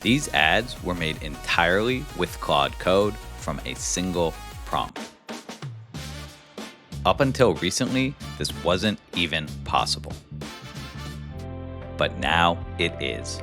These ads were made entirely with Claude Code from a single prompt. Up until recently, this wasn't even possible. But now it is.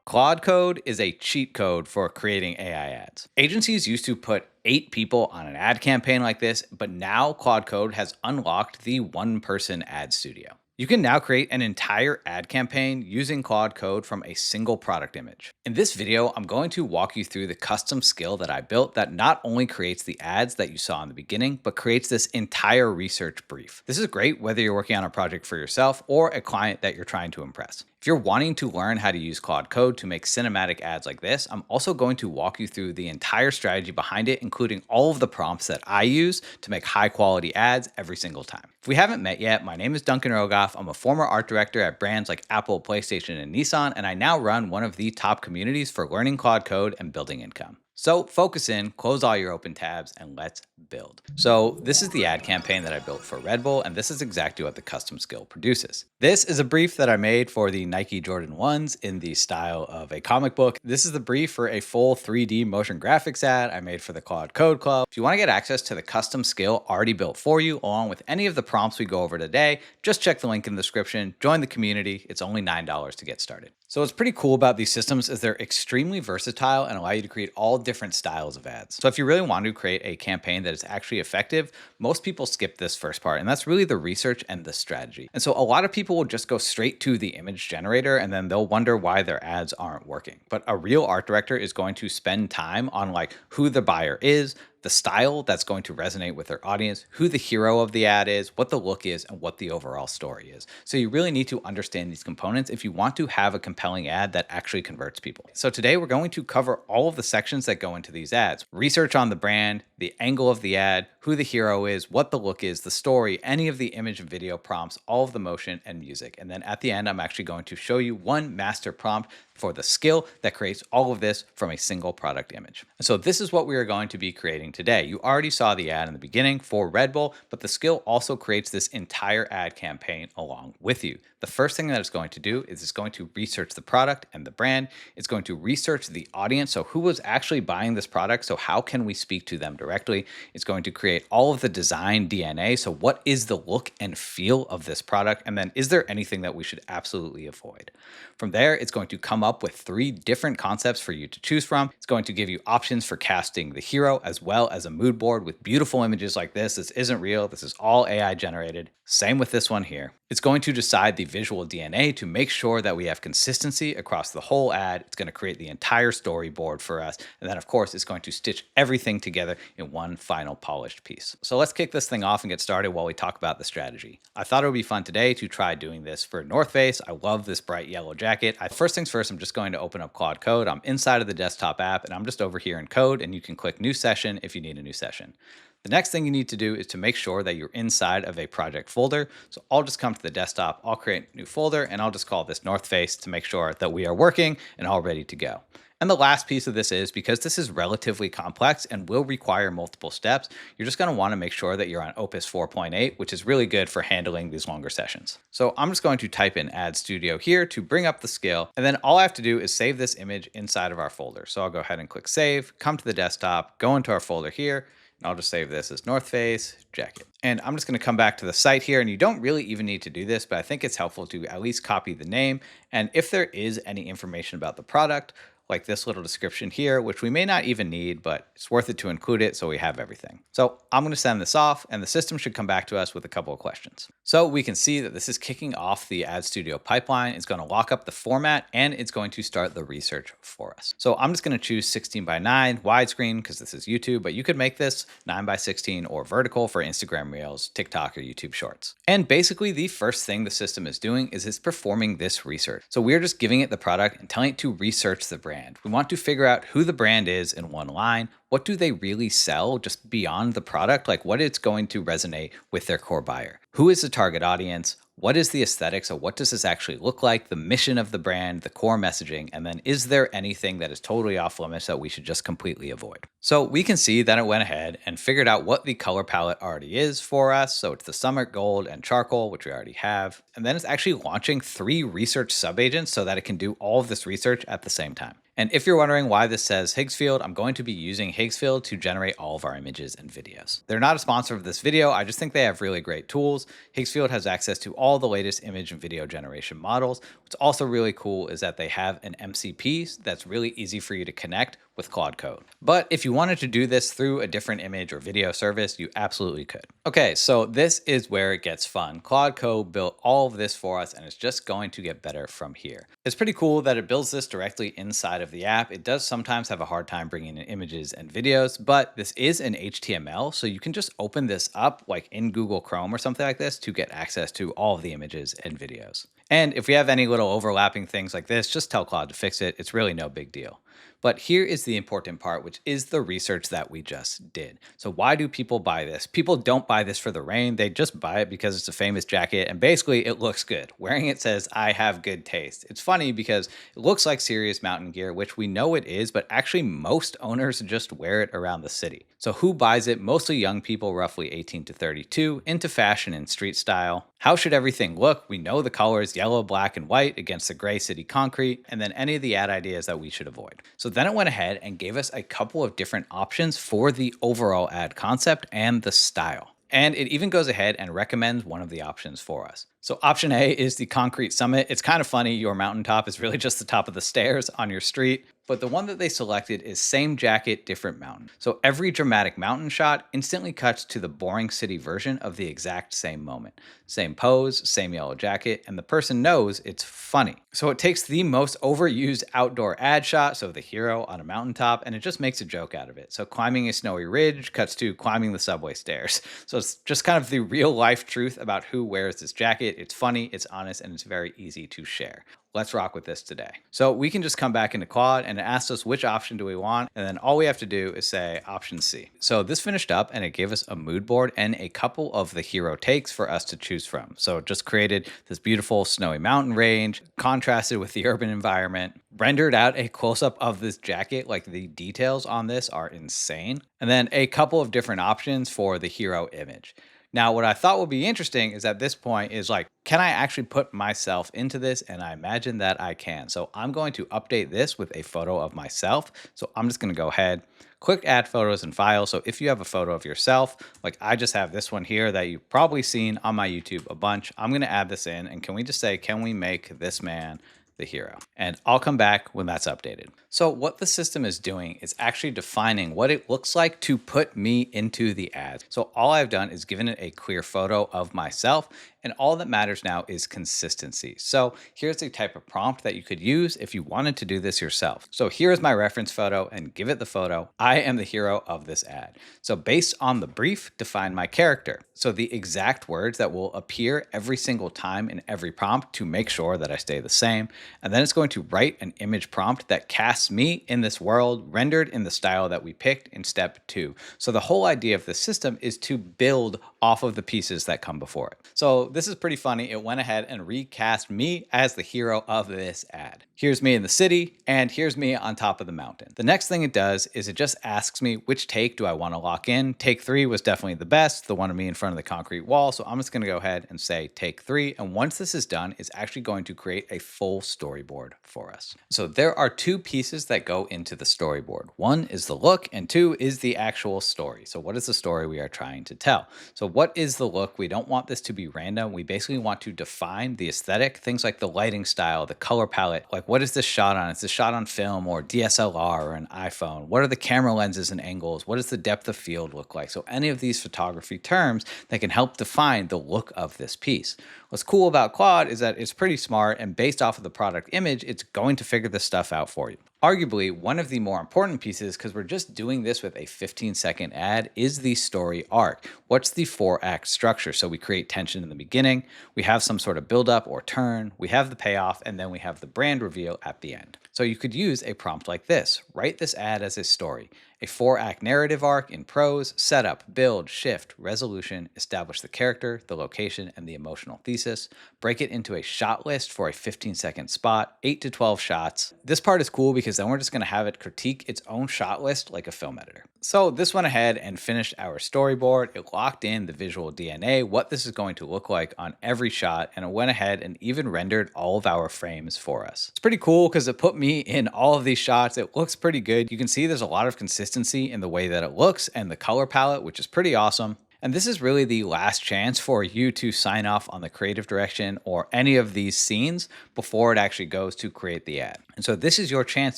Claude Code is a cheat code for creating AI ads. Agencies used to put 8 people on an ad campaign like this, but now Claude Code has unlocked the one-person ad studio. You can now create an entire ad campaign using Claude Code from a single product image. In this video, I'm going to walk you through the custom skill that I built that not only creates the ads that you saw in the beginning, but creates this entire research brief. This is great whether you're working on a project for yourself or a client that you're trying to impress. If you're wanting to learn how to use Claude Code to make cinematic ads like this, I'm also going to walk you through the entire strategy behind it, including all of the prompts that I use to make high quality ads every single time. If we haven't met yet, my name is Duncan Rogoff. I'm a former art director at brands like Apple, PlayStation, and Nissan, and I now run one of the top communities for learning Claude Code and building income. So focus in, close all your open tabs, and let's build. So this is the ad campaign that I built for Red Bull, and this is exactly what the custom skill produces. This is a brief that I made for the Nike Jordan 1s in the style of a comic book. This is the brief for a full 3D motion graphics ad I made for the Claude Code Club. If you want to get access to the custom skill already built for you, along with any of the prompts we go over today, just check the link in the description, join the community. It's only $9 to get started. So what's pretty cool about these systems is they're extremely versatile and allow you to create all different styles of ads. So if you really want to create a campaign that is actually effective, most people skip this first part, and that's really the research and the strategy. And so a lot of people will just go straight to the image generator and then they'll wonder why their ads aren't working. But a real art director is going to spend time on like who the buyer is, the style that's going to resonate with their audience, who the hero of the ad is, what the look is, and what the overall story is. So you really need to understand these components if you want to have a compelling ad that actually converts people. So today we're going to cover all of the sections that go into these ads. Research on the brand, the angle of the ad, who the hero is, what the look is, the story, any of the image and video prompts, all of the motion and music. And then at the end, I'm actually going to show you one master prompt for the skill that creates all of this from a single product image. And so this is what we are going to be creating today. You already saw the ad in the beginning for Red Bull, but the skill also creates this entire ad campaign along with you. The first thing that it's going to do is it's going to research the product and the brand. It's going to research the audience. So who was actually buying this product? So how can we speak to them directly? It's going to create all of the design DNA. So what is the look and feel of this product? And then is there anything that we should absolutely avoid? From there, it's going to come up with 3 different concepts for you to choose from. It's going to give you options for casting the hero as well as a mood board with beautiful images like this. This isn't real. This is all AI generated. Same with this one here. It's going to decide the visual DNA to make sure that we have consistency across the whole ad. It's going to create the entire storyboard for us. And then of course, it's going to stitch everything together in one final polished piece. So let's kick this thing off and get started while we talk about the strategy. I thought it would be fun today to try doing this for North Face. I love this bright yellow jacket. First things first, I'm just going to open up Claude Code. I'm inside of the desktop app and I'm just over here in Code, and you can click new session if you need a new session. The next thing you need to do is to make sure that you're inside of a project folder. So I'll just come to the desktop, I'll create a new folder, and I'll just call this North Face to make sure that we are working and all ready to go. And the last piece of this is, because this is relatively complex and will require multiple steps, you're just going to want to make sure that you're on Opus 4.8, which is really good for handling these longer sessions. So I'm just going to type in Ad Studio here to bring up the skill. And then all I have to do is save this image inside of our folder. So I'll go ahead and click save, come to the desktop, go into our folder here, and I'll just save this as North Face jacket. And I'm just going to come back to the site here, and you don't really even need to do this, but I think it's helpful to at least copy the name. And if there is any information about the product, like this little description here, which we may not even need, but it's worth it to include it so we have everything. So I'm going to send this off, and the system should come back to us with a couple of questions. So we can see that this is kicking off the Ad Studio pipeline. It's going to lock up the format, and it's going to start the research for us. So I'm just going to choose 16:9 widescreen because this is YouTube, but you could make this 9:16 or vertical for Instagram Reels, TikTok, or YouTube Shorts. And basically the first thing the system is doing is it's performing this research. So we're just giving it the product and telling it to research the brand. We want to figure out who the brand is in one line. What do they really sell just beyond the product? Like what it's going to resonate with their core buyer. Who is the target audience? What is the aesthetic? So what does this actually look like? The mission of the brand, the core messaging, and then is there anything that is totally off limits that we should just completely avoid? So we can see that it went ahead and figured out what the color palette already is for us. So it's the summer gold and charcoal, which we already have. And then it's actually launching 3 research subagents so that it can do all of this research at the same time. And if you're wondering why this says Higgsfield, I'm going to be using Higgsfield to generate all of our images and videos. They're not a sponsor of this video. I just think they have really great tools. Higgsfield has access to all the latest image and video generation models. What's also really cool is that they have an MCP that's really easy for you to connect with Claude Code. But if you wanted to do this through a different image or video service, you absolutely could. Okay, so this is where it gets fun. Claude Code built all of this for us and it's just going to get better from here. It's pretty cool that it builds this directly inside of the app. It does sometimes have a hard time bringing in images and videos, but this is in HTML, so you can just open this up like in Google Chrome or something like this to get access to all of the images and videos. And if we have any little overlapping things like this, just tell Claude to fix it. It's really no big deal. But here is the important part, which is the research that we just did. So why do people buy this? People don't buy this for the rain. They just buy it because it's a famous jacket and basically it looks good. Wearing it says, I have good taste. It's funny because it looks like serious mountain gear, which we know it is, but actually most owners just wear it around the city. So who buys it? Mostly young people, roughly 18 to 32, into fashion and street style. How should everything look? We know the colors yellow, black, and white against the gray city concrete, and then any of the ad ideas that we should avoid. So then it went ahead and gave us a couple of different options for the overall ad concept and the style. And it even goes ahead and recommends one of the options for us. So option A is the concrete summit. It's kind of funny. Your mountaintop is really just the top of the stairs on your street. But the one that they selected is same jacket, different mountain. So every dramatic mountain shot instantly cuts to the boring city version of the exact same moment. Same pose, same yellow jacket, and the person knows it's funny. So it takes the most overused outdoor ad shot, so the hero on a mountaintop, and it just makes a joke out of it. So climbing a snowy ridge cuts to climbing the subway stairs. So it's just kind of the real life truth about who wears this jacket. It's funny, it's honest, and it's very easy to share. Let's rock with this today. So we can just come back into Claude and it asks us which option do we want. And then all we have to do is say option C. So this finished up and it gave us a mood board and a couple of the hero takes for us to choose from. So it just created this beautiful snowy mountain range, contrasted with the urban environment, rendered out a close-up of this jacket. Like the details on this are insane. And then a couple of different options for the hero image. Now, what I thought would be interesting is at this point is like, can I actually put myself into this? And I imagine that I can. So I'm going to update this with a photo of myself. So I'm just going to go ahead, click add photos and files. So if you have a photo of yourself, like I just have this one here that you've probably seen on my YouTube a bunch. I'm going to add this in. And can we just say, can we make this man the hero? And I'll come back when that's updated. So what the system is doing is actually defining what it looks like to put me into the ad. So all I've done is given it a clear photo of myself, and all that matters now is consistency. So here's a type of prompt that you could use if you wanted to do this yourself. So here's my reference photo and give it the photo. I am the hero of this ad. So based on the brief, define my character. So the exact words that will appear every single time in every prompt to make sure that I stay the same. And then it's going to write an image prompt that casts me in this world rendered in the style that we picked in step 2. So the whole idea of the system is to build off of the pieces that come before it. So this is pretty funny. It went ahead and recast me as the hero of this ad. Here's me in the city, and here's me on top of the mountain. The next thing it does is it just asks me which take do I want to lock in. Take 3 was definitely the best, the one of me in front of the concrete wall. So I'm just going to go ahead and say take 3. And once this is done, it's actually going to create a full storyboard for us. So there are 2 pieces that go into the storyboard. 1 is the look, and 2 is the actual story. So what is the story we are trying to tell? So what is the look? We don't want this to be random. We basically want to define the aesthetic, things like the lighting style, the color palette. Like what is this shot on? Is this shot on film or DSLR or an iPhone? What are the camera lenses and angles? What does the depth of field look like? So any of these photography terms that can help define the look of this piece. What's cool about Claude is that it's pretty smart, and based off of the product image, it's going to figure this stuff out for you. Arguably, one of the more important pieces, because we're just doing this with a 15-second ad, is the story arc. What's the 4-act structure? So we create tension in the beginning, we have some sort of build-up or turn, we have the payoff, and then we have the brand reveal at the end. So you could use a prompt like this. Write this ad as a story. A 4-act narrative arc in prose: setup, build, shift, resolution, establish the character, the location, and the emotional thesis. Break it into a shot list for a 15-second spot, 8 to 12 shots. This part is cool because then we're just going to have it critique its own shot list like a film editor. So this went ahead and finished our storyboard. It locked in the visual DNA, what this is going to look like on every shot, and it went ahead and even rendered all of our frames for us. It's pretty cool because it put me in all of these shots. It looks pretty good. You can see there's a lot of consistency in the way that it looks and the color palette, which is pretty awesome. And this is really the last chance for you to sign off on the creative direction or any of these scenes before it actually goes to create the ad. And so this is your chance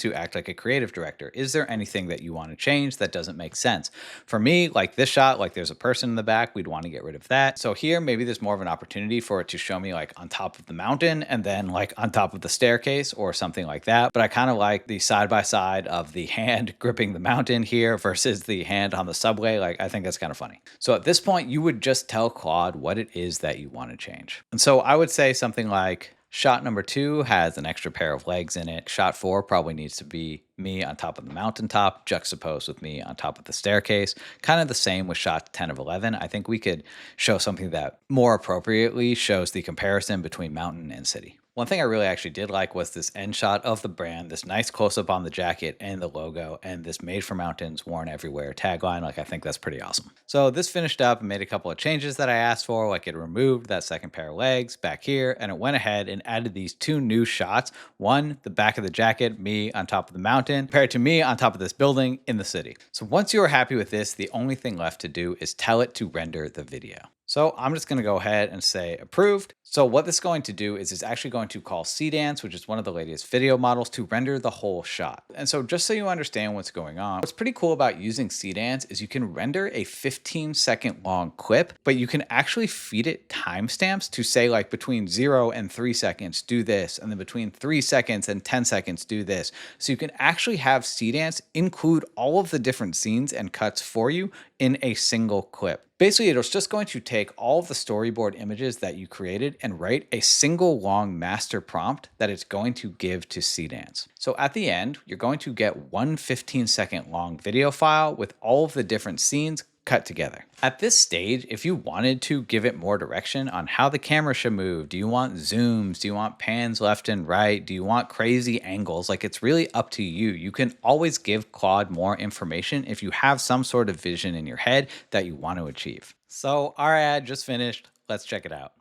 to act like a creative director. Is there anything that you want to change that doesn't make sense? For me, like this shot, like there's a person in the back, we'd want to get rid of that. So here, maybe there's more of an opportunity for it to show me like on top of the mountain and then like on top of the staircase or something like that. But I kind of like the side by side of the hand gripping the mountain here versus the hand on the subway. Like I think that's kind of funny. So at this point, you would just tell Claude what it is that you want to change. And so I would say something like, shot number 2 has an extra pair of legs in it. Shot 4 probably needs to be me on top of the mountaintop, juxtaposed with me on top of the staircase. Kind of the same with shots 10 of 11. I think we could show something that more appropriately shows the comparison between mountain and city. One thing I really actually did like was this end shot of the brand, this nice close-up on the jacket and the logo, and this made for mountains, worn everywhere tagline. Like, I think that's pretty awesome. So this finished up and made a couple of changes that I asked for, like it removed that second pair of legs back here, and it went ahead and added these 2 new shots. One, the back of the jacket, me on top of the mountain, compared to me on top of this building in the city. So once you are happy with this, the only thing left to do is tell it to render the video. So I'm just going to go ahead and say approved. So what this is going to do is it's actually going to call Cdance, which is one of the latest video models, to render the whole shot. And so just so you understand what's going on, what's pretty cool about using Cdance is you can render a 15-second long clip, but you can actually feed it timestamps to say like between 0 and 3 seconds, do this, and then between 3 seconds and 10 seconds, do this. So you can actually have Cdance include all of the different scenes and cuts for you in a single clip. Basically, it's just going to take all of the storyboard images that you created and write a single long master prompt that it's going to give to Cdance. So at the end, you're going to get one 15-second long video file with all of the different scenes cut together. At this stage, if you wanted to give it more direction on how the camera should move, do you want zooms? Do you want pans left and right? Do you want crazy angles? Like, it's really up to you. You can always give Claude more information if you have some sort of vision in your head that you want to achieve. So our ad just finished. Let's check it out.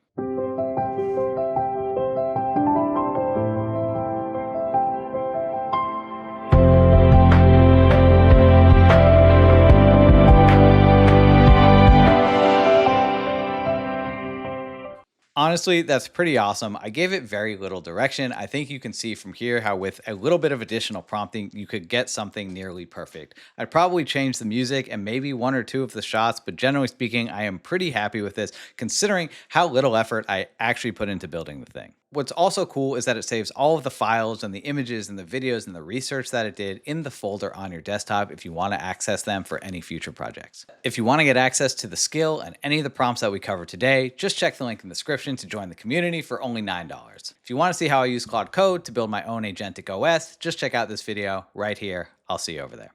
Honestly, that's pretty awesome. I gave it very little direction. I think you can see from here how with a little bit of additional prompting, you could get something nearly perfect. I'd probably change the music and maybe 1 or 2 of the shots, but generally speaking, I am pretty happy with this considering how little effort I actually put into building the thing. What's also cool is that it saves all of the files and the images and the videos and the research that it did in the folder on your desktop if you want to access them for any future projects. If you want to get access to the skill and any of the prompts that we covered today, just check the link in the description to join the community for only $9. If you want to see how I use Claude Code to build my own agentic OS, just check out this video right here. I'll see you over there.